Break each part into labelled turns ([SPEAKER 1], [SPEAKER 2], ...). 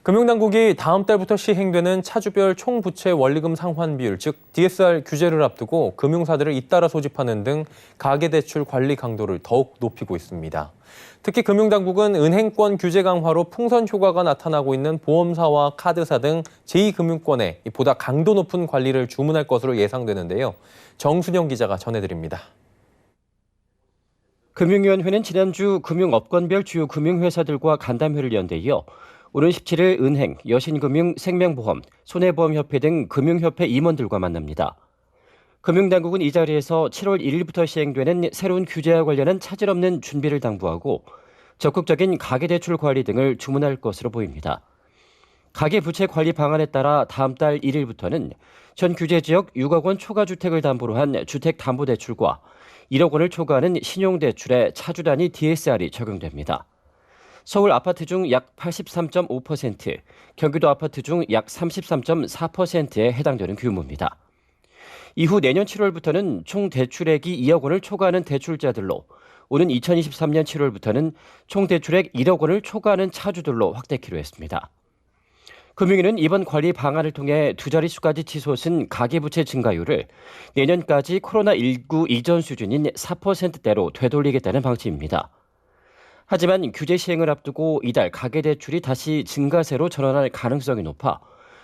[SPEAKER 1] 금융당국이 다음 달부터 시행되는 차주별 총부채 원리금 상환 비율, 즉 DSR 규제를 앞두고 금융사들을 잇따라 소집하는 등 가계대출 관리 강도를 더욱 높이고 있습니다. 특히 금융당국은 은행권 규제 강화로 풍선 효과가 나타나고 있는 보험사와 카드사 등 제2금융권에 보다 강도 높은 관리를 주문할 것으로 예상되는데요. 정순영 기자가 전해드립니다.
[SPEAKER 2] 금융위원회는 지난주 금융업권별 주요 금융회사들과 간담회를 연 데 이어 오는 17일 은행, 여신금융, 생명보험, 손해보험협회 등 금융협회 임원들과 만납니다. 금융당국은 이 자리에서 7월 1일부터 시행되는 새로운 규제와 관련한 차질 없는 준비를 당부하고 적극적인 가계대출 관리 등을 주문할 것으로 보입니다. 가계부채 관리 방안에 따라 다음 달 1일부터는 전 규제 지역 6억 원 초과주택을 담보로 한 주택담보대출과 1억 원을 초과하는 신용대출에 차주 단위 DSR이 적용됩니다. 서울 아파트 중 약 83.5%, 경기도 아파트 중 약 33.4%에 해당되는 규모입니다. 이후 내년 7월부터는 총 대출액이 2억 원을 초과하는 대출자들로, 오는 2023년 7월부터는 총 대출액 1억 원을 초과하는 차주들로 확대키로 했습니다. 금융위는 이번 관리 방안을 통해 두 자릿수까지 치솟은 가계부채 증가율을 내년까지 코로나19 이전 수준인 4%대로 되돌리겠다는 방침입니다. 하지만 규제 시행을 앞두고 이달 가계대출이 다시 증가세로 전환할 가능성이 높아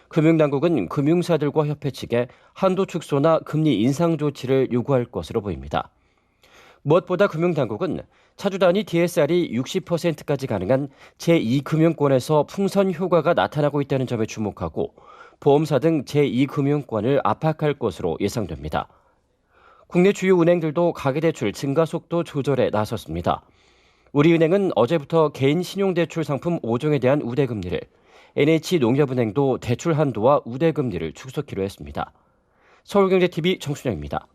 [SPEAKER 2] 금융당국은 금융사들과 협회 측에 한도 축소나 금리 인상 조치를 요구할 것으로 보입니다. 무엇보다 금융당국은 차주 단위 DSR이 60%까지 가능한 제2금융권에서 풍선 효과가 나타나고 있다는 점에 주목하고 보험사 등 제2금융권을 압박할 것으로 예상됩니다. 국내 주요 은행들도 가계대출 증가 속도 조절에 나섰습니다. 우리은행은 어제부터 개인 신용대출 상품 5종에 대한 우대금리를, NH농협은행도 대출 한도와 우대금리를 축소키로 했습니다. 서울경제TV 정순영입니다.